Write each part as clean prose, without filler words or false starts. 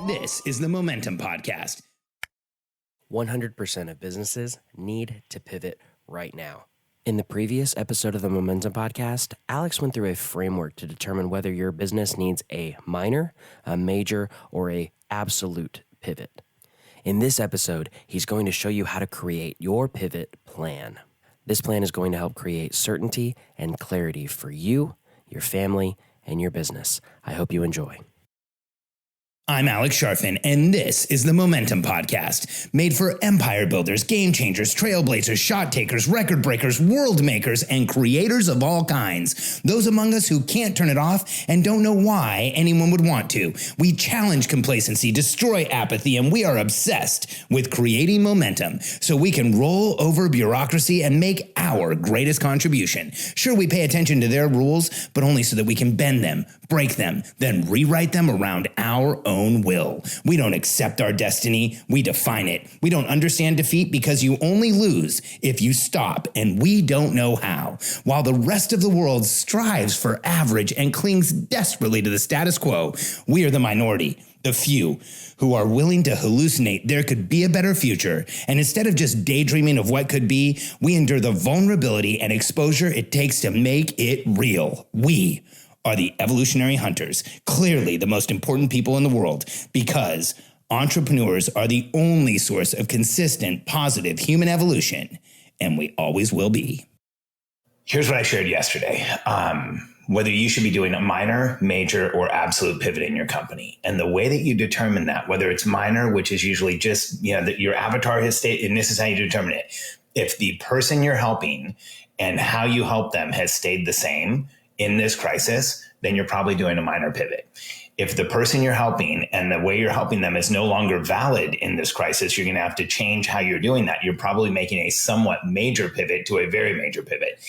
This is the Momentum Podcast. 100% of businesses need to pivot right now. In the previous episode of the Momentum Podcast, Alex went through a framework to determine whether your business needs a minor, a major, or a absolute pivot. In this episode, he's going to show you how to create your pivot plan. This plan is going to help create certainty and clarity for you, your family, and your business. I hope you enjoy. I'm Alex Sharfin, and this is the Momentum Podcast, made for empire builders, game changers, trailblazers, shot takers, record breakers, world makers, and creators of all kinds. Those among us who can't turn it off and don't know why anyone would want to. We challenge complacency, destroy apathy, and we are obsessed with creating momentum so we can roll over bureaucracy and make our greatest contribution. Sure, we pay attention to their rules, but only so that we can bend them, break them, then rewrite them around our own will. We don't accept our destiny, we define it. We don't understand defeat because you only lose if you stop, and we don't know how. While the rest of the world strives for average and clings desperately to the status quo, we are the minority, the few, who are willing to hallucinate there could be a better future. And instead of just daydreaming of what could be, we endure the vulnerability and exposure it takes to make it real. We are the evolutionary hunters, clearly the most important people in the world, because entrepreneurs are the only source of consistent, positive human evolution, and we always will be. Here's what I shared yesterday. Whether you should be doing a minor, major, or absolute pivot in your company. And the way that you determine that, whether it's minor, which is usually just, that your avatar has stayed, and this is how you determine it. If the person you're helping and how you help them has stayed the same in this crisis, then you're probably doing a minor pivot. If the person you're helping and the way you're helping them is no longer valid in this crisis, you're going to have to change how you're doing that. You're probably making a somewhat major pivot to a very major pivot.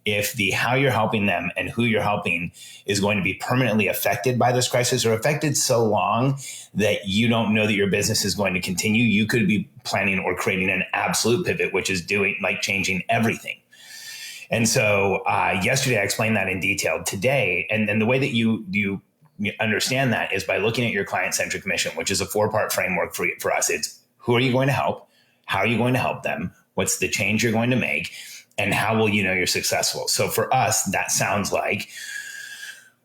If the how you're helping them and who you're helping is going to be permanently affected by this crisis or affected so long that you don't know that your business is going to continue, you could be planning or creating an absolute pivot, which is changing everything. And so yesterday I explained that in detail. Today, and the way that you understand that is by looking at your client-centric mission, which is a 4-part framework for us. It's who are you going to help? How are you going to help them? What's the change you're going to make? And how will you know you're successful? So for us, that sounds like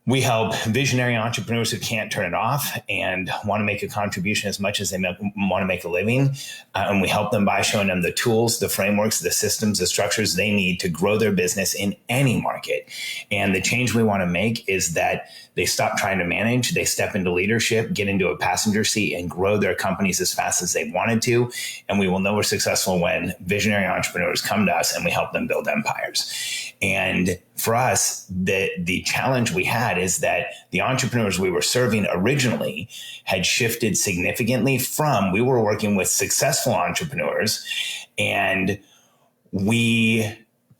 we help visionary entrepreneurs who can't turn it off and want to make a contribution as much as they want to make a living. And we help them by showing them the tools, the frameworks, the systems, the structures they need to grow their business in any market. And the change we want to make is that they stop trying to manage, they step into leadership, get into a passenger seat, and grow their companies as fast as they wanted to. And we will know we're successful when visionary entrepreneurs come to us and we help them build empires. And for us, the challenge we had is that the entrepreneurs we were serving originally had shifted significantly from, we were working with successful entrepreneurs, and we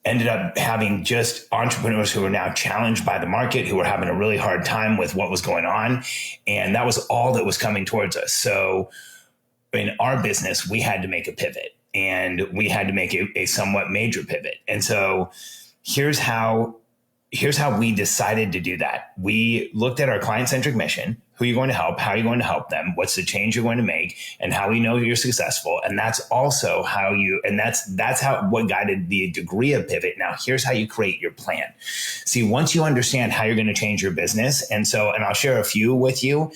ended up having just entrepreneurs who were now challenged by the market, who were having a really hard time with what was going on. And that was all that was coming towards us. So in our business, we had to make a pivot, and we had to make a somewhat major pivot. And so here's how we decided to do that. We looked at our client-centric mission. Who are you going to help? How are you going to help them? What's the change you're going to make? And how we know you're successful. And that's also that's what guided the degree of pivot. Now, here's how you create your plan. See, once you understand how you're going to change your business, and I'll share a few with you.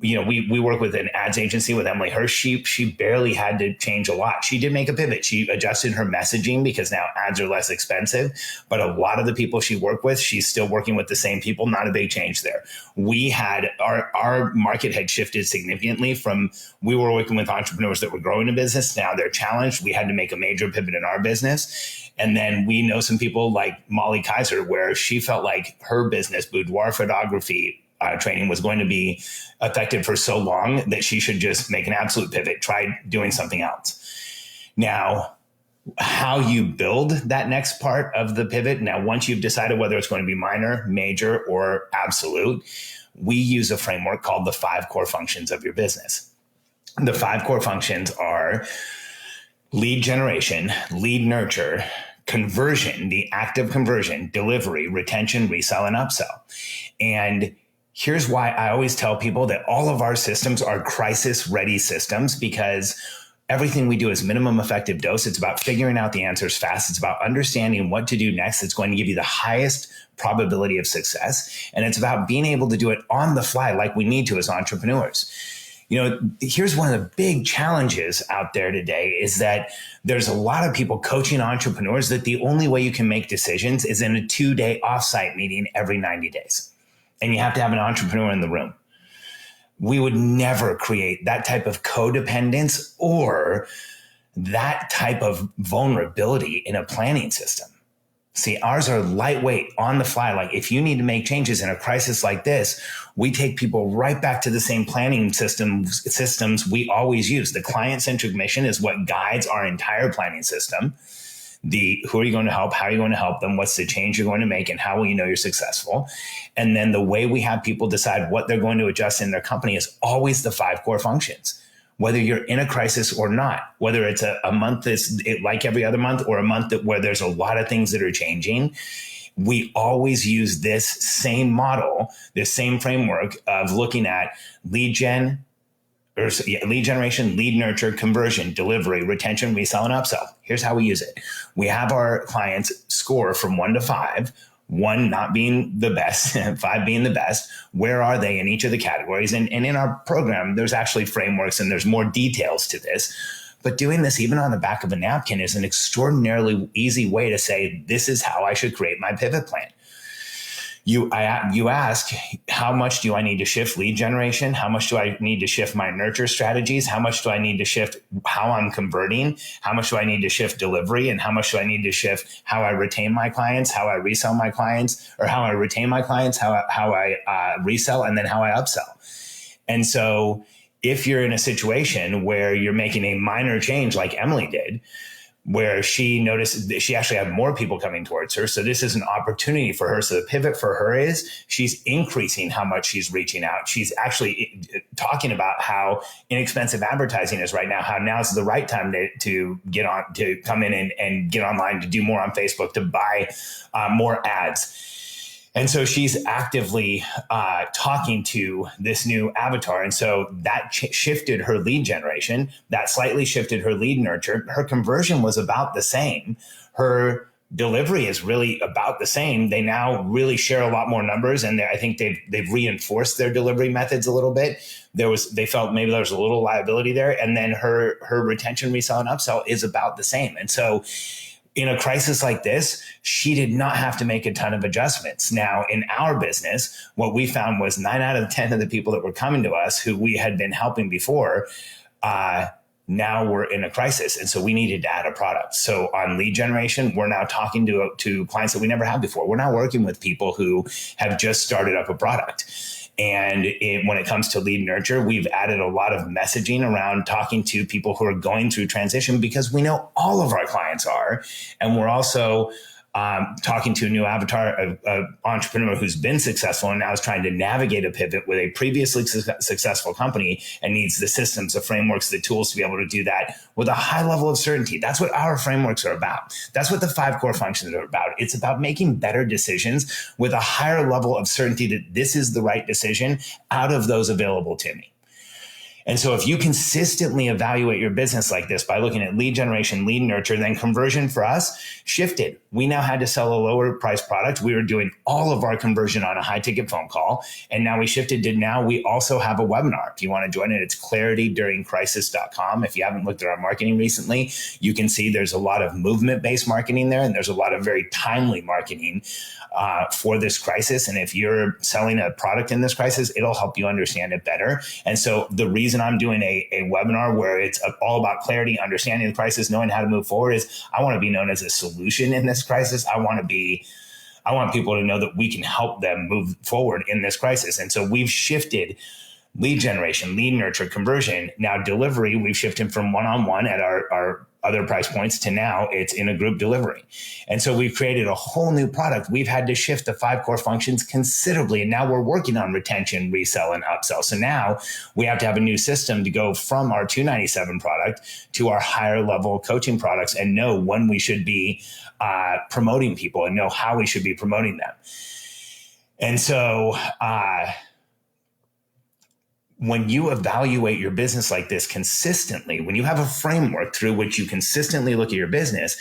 We work with an ads agency with Emily Hirsch. She barely had to change a lot. She did make a pivot. She adjusted her messaging because now ads are less expensive. But a lot of the people she worked with, she's still working with the same people. Not a big change there. We had our market had shifted significantly from, we were working with entrepreneurs that were growing a business. Now they're challenged. We had to make a major pivot in our business. And then we know some people like Molly Kaiser, where she felt like her business, boudoir photography, training was going to be effective for so long that she should just make an absolute pivot, try doing something else. Now, how you build that next part of the pivot. Now, once you've decided whether it's going to be minor, major, or absolute, we use a framework called the 5 core functions of your business. The 5 core functions are lead generation, lead nurture, conversion, the act of conversion, delivery, retention, resell, and upsell. And Here's why I always tell people that all of our systems are crisis ready systems, because everything we do is minimum effective dose. It's about figuring out the answers fast. It's about understanding what to do next. It's going to give you the highest probability of success. And it's about being able to do it on the fly like we need to as entrepreneurs. Here's one of the big challenges out there today is that there's a lot of people coaching entrepreneurs that the only way you can make decisions is in a 2-day offsite meeting every 90 days. And you have to have an entrepreneur in the room. We would never create that type of codependence or that type of vulnerability in a planning system. See, ours are lightweight, on the fly. Like if you need to make changes in a crisis like this, we take people right back to the same planning systems we always use. The client-centric mission is what guides our entire planning system. Who are you going to help? How are you going to help them? What's the change you're going to make? And how will you know you're successful? And then the way we have people decide what they're going to adjust in their company is always the 5 core functions. Whether you're in a crisis or not, whether it's a month that's like every other month or a month where there's a lot of things that are changing, we always use this same model, this same framework of looking at lead generation, lead nurture, conversion, delivery, retention, resell, and upsell. Here's how we use it. We have our clients score from 1 to 5, 1 not being the best, 5 being the best. Where are they in each of the categories? And in our program, there's actually frameworks and there's more details to this. But doing this even on the back of a napkin is an extraordinarily easy way to say, this is how I should create my pivot plan. You ask, how much do I need to shift lead generation? How much do I need to shift my nurture strategies? How much do I need to shift how I'm converting? How much do I need to shift delivery? And how much do I need to shift how I retain my clients, how I resell my clients, or how I retain my clients, how I resell, and then how I upsell? And so if you're in a situation where you're making a minor change like Emily did, where she noticed that she actually had more people coming towards her. So this is an opportunity for her. So the pivot for her is she's increasing how much she's reaching out. She's actually talking about how inexpensive advertising is right now, how now is the right time to get on, to come in and get online, to do more on Facebook, to buy more ads. And so she's actively talking to this new avatar. And so that shifted her lead generation. That slightly shifted her lead nurture. Her conversion was about the same. Her delivery is really about the same. They now really share a lot more numbers. And I think they've reinforced their delivery methods a little bit. They felt maybe there was a little liability there. And then her retention, resell, and upsell is about the same. And so in a crisis like this, she did not have to make a ton of adjustments. Now, in our business, what we found was 9 out of 10 of the people that were coming to us who we had been helping before, now we're in a crisis. And so we needed to add a product. So on lead generation, we're now talking to clients that we never had before. We're now working with people who have just started up a product. And when it comes to lead nurture, we've added a lot of messaging around talking to people who are going through transition, because we know all of our clients are. And we're also talking to a new avatar, an entrepreneur who's been successful and now is trying to navigate a pivot with a previously successful company and needs the systems, the frameworks, the tools to be able to do that with a high level of certainty. That's what our frameworks are about. That's what the 5 core functions are about. It's about making better decisions with a higher level of certainty that this is the right decision out of those available to me. And so if you consistently evaluate your business like this by looking at lead generation, lead nurture, then conversion for us shifted. We now had to sell a lower price product. We were doing all of our conversion on a high ticket phone call. And now we shifted to now we also have a webinar. If you want to join it, it's clarityduringcrisis.com. If you haven't looked at our marketing recently, you can see there's a lot of movement-based marketing there. And there's a lot of very timely marketing for this crisis. And if you're selling a product in this crisis, it'll help you understand it better. And so the reason I'm doing a webinar where it's all about clarity, understanding the crisis, knowing how to move forward is I want to be known as a solution in this crisis. I want people to know that we can help them move forward in this crisis. And so we've shifted lead generation, lead nurture, conversion. Now delivery, we've shifted from one-on-one at our other price points to now it's in a group delivery. And so we've created a whole new product. We've had to shift the 5 core functions considerably. And now we're working on retention, resell, and upsell. So now we have to have a new system to go from our $297 product to our higher level coaching products and know when we should be promoting people and know how we should be promoting them. And so when you evaluate your business like this consistently, when you have a framework through which you consistently look at your business,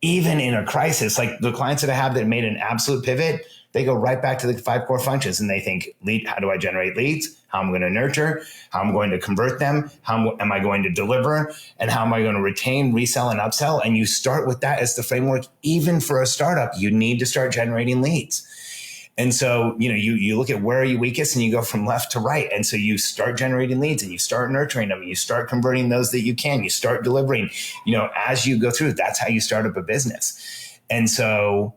even in a crisis, like the clients that I have that made an absolute pivot, they go right back to the 5 core functions and they think, how do I generate leads? How I'm going to nurture, how I'm going to convert them, how am I going to deliver, and how am I going to retain, resell, and upsell? And you start with that as the framework. Even for a startup, you need to start generating leads. And so, you look at where are you weakest and you go from left to right. And so you start generating leads and you start nurturing them and you start converting those that you can, you start delivering, as you go through, that's how you start up a business. And so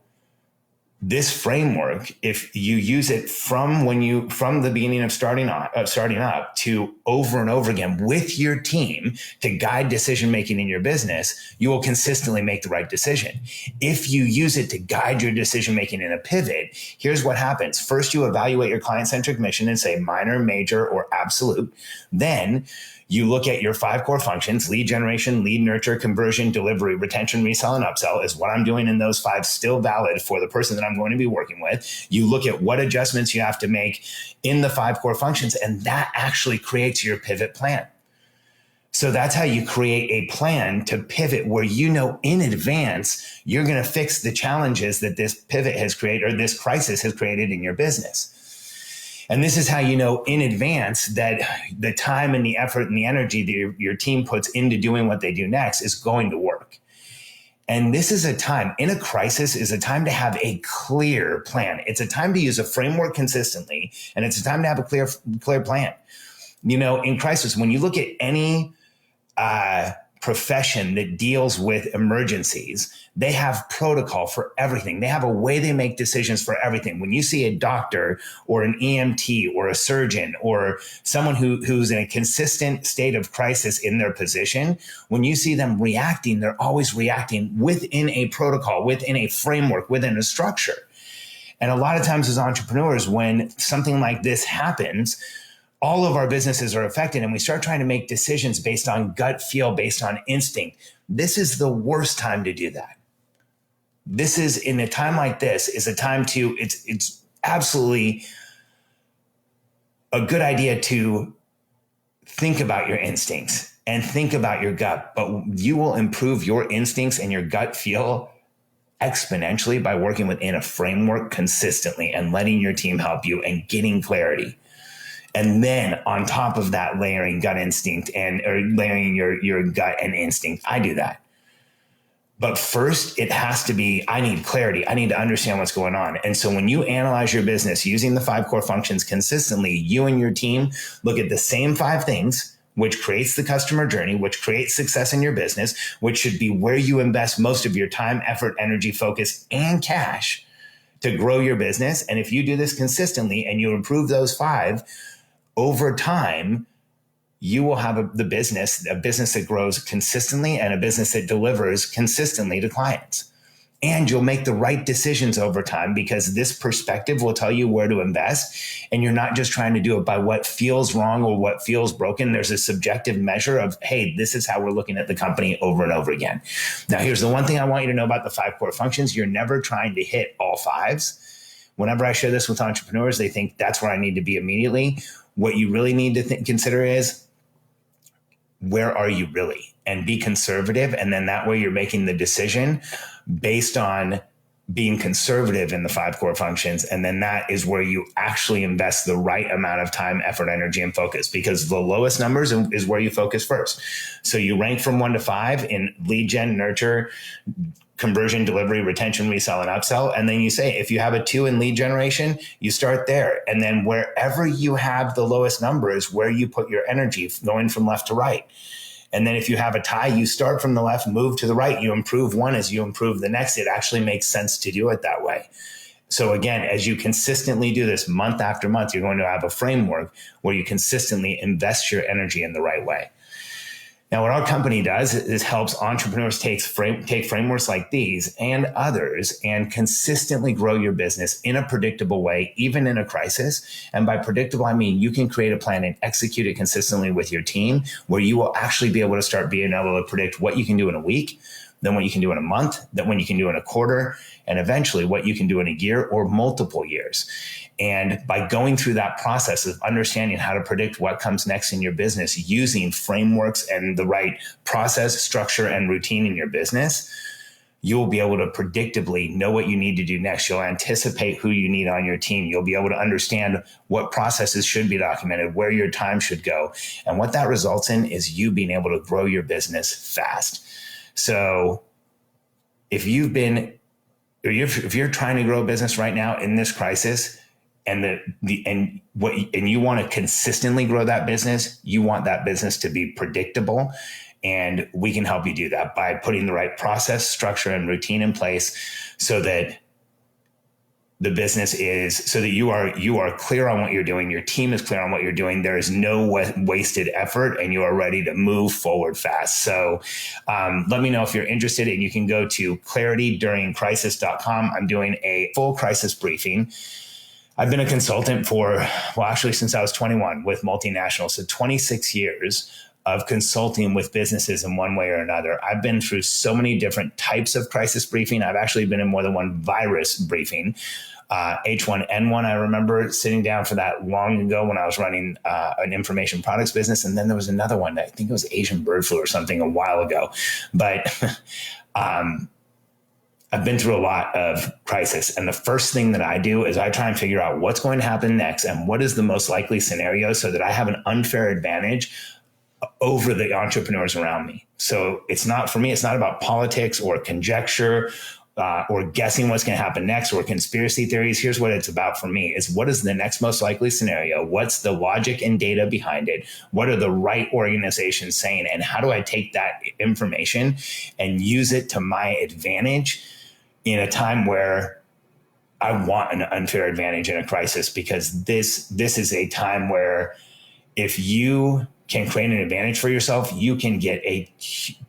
this framework, if you use it from the beginning of starting up to over and over again with your team to guide decision making in your business, you will consistently make the right decision. If you use it to guide your decision making in a pivot, here's what happens. First, you evaluate your client-centric mission and say minor, major, or absolute. Then you look at your 5 core functions: lead generation, lead nurture, conversion, delivery, retention, resell, and upsell. Is what I'm doing in those 5 still valid for the person that I'm going to be working with? You look at what adjustments you have to make in the 5 core functions, and that actually creates your pivot plan. So that's how you create a plan to pivot where in advance you're going to fix the challenges that this pivot has created or this crisis has created in your business. And this is how you know in advance that the time and the effort and the energy that your team puts into doing what they do next is going to work. And this is a time in a crisis is a time to have a clear plan. It's a time to use a framework consistently, and it's a time to have a clear plan. In crisis, when you look at any profession that deals with emergencies, they have protocol for everything. They have a way they make decisions for everything. When you see a doctor or an EMT or a surgeon or someone who's in a consistent state of crisis in their position, when you see them reacting, they're always reacting within a protocol, within a framework, within a structure. And a lot of times as entrepreneurs, when something like this happens, all of our businesses are affected and we start trying to make decisions based on gut feel, based on instinct. This is the worst time to do that. This is, in a time like this, is a time to, it's absolutely a good idea to think about your instincts and think about your gut, but you will improve your instincts and your gut feel exponentially by working within a framework consistently and letting your team help you and getting clarity. And then on top of that, layering gut instinct or layering your gut and instinct. I do that. But first, it has to be, I need clarity. I need to understand what's going on. And so when you analyze your business using the 5 core functions consistently, you and your team look at the same 5 things, which creates the customer journey, which creates success in your business, which should be where you invest most of your time, effort, energy, focus, and cash to grow your business. And if you do this consistently and you improve those 5, over time, you will have a business that grows consistently and a business that delivers consistently to clients. And you'll make the right decisions over time because this perspective will tell you where to invest. And you're not just trying to do it by what feels wrong or what feels broken. There's a subjective measure of, hey, this is how we're looking at the company over and over again. Now, here's the one thing I want you to know about the 5 core functions. You're never trying to hit all 5s. Whenever I share this with entrepreneurs, they think that's where I need to be immediately. What you really need to consider is, where are you really? And be conservative. And then that way you're making the decision based on being conservative in the 5 core functions. And then that is where you actually invest the right amount of time, effort, energy, and focus, because the lowest numbers is where you focus first. So you rank from 1 to 5 in lead gen, nurture, conversion, delivery, retention, resell, and upsell. And then you say, if you have a 2 in lead generation, you start there. And then wherever you have the lowest number is where you put your energy, going from left to right. And then if you have a tie, you start from the left, move to the right. You improve one as you improve the next. It actually makes sense to do it that way. So again, as you consistently do this month after month, you're going to have a framework where you consistently invest your energy in the right way. Now, what our company does is helps entrepreneurs take frameworks like these and others and consistently grow your business in a predictable way, even in a crisis. And by predictable, I mean you can create a plan and execute it consistently with your team where you will actually be able to start being able to predict what you can do in a week then what you can do in a month, then what you can do in a quarter, and eventually what you can do in a year or multiple years. And by going through that process of understanding how to predict what comes next in your business, using frameworks and the right process, structure, and routine in your business, you'll be able to predictably know what you need to do next. You'll anticipate who you need on your team. You'll be able to understand what processes should be documented, where your time should go. And what that results in is you being able to grow your business fast. So if you're trying to grow a business right now in this crisis, and you want to consistently grow that business, you want that business to be predictable. And we can help you do that by putting the right process, structure, and routine in place so that the business so that you are clear on what you're doing. Your team is clear on what you're doing. There is no wasted effort, and you are ready to move forward fast. So let me know if you're interested, and you can go to clarityduringcrisis.com. I'm doing a full crisis briefing. I've been a consultant since I was 21 with multinationals. So 26 years of consulting with businesses in one way or another. I've been through so many different types of crisis briefing. I've actually been in more than one virus briefing. H1N1, I remember sitting down for that long ago when I was running an information products business. And then there was another one, I think it was Asian bird flu or something a while ago. But I've been through a lot of crisis. And the first thing that I do is I try and figure out what's going to happen next and what is the most likely scenario so that I have an unfair advantage over the entrepreneurs around me. So it's not about politics or conjecture or guessing what's going to happen next or conspiracy theories. Here's what it's about for me is what is the next most likely scenario? What's the logic and data behind it? What are the right organizations saying? And how do I take that information and use it to my advantage in a time where I want an unfair advantage in a crisis? Because this is a time where if you can create an advantage for yourself, you can get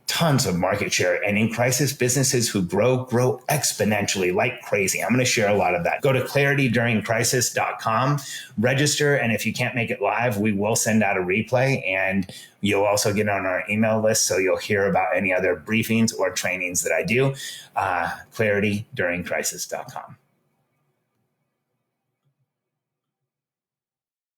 tons of market share. And in crisis, businesses who grow exponentially like crazy. I'm going to share a lot of that. Go to clarityduringcrisis.com, register. And if you can't make it live, we will send out a replay and you'll also get on our email list. So you'll hear about any other briefings or trainings that I do. clarityduringcrisis.com.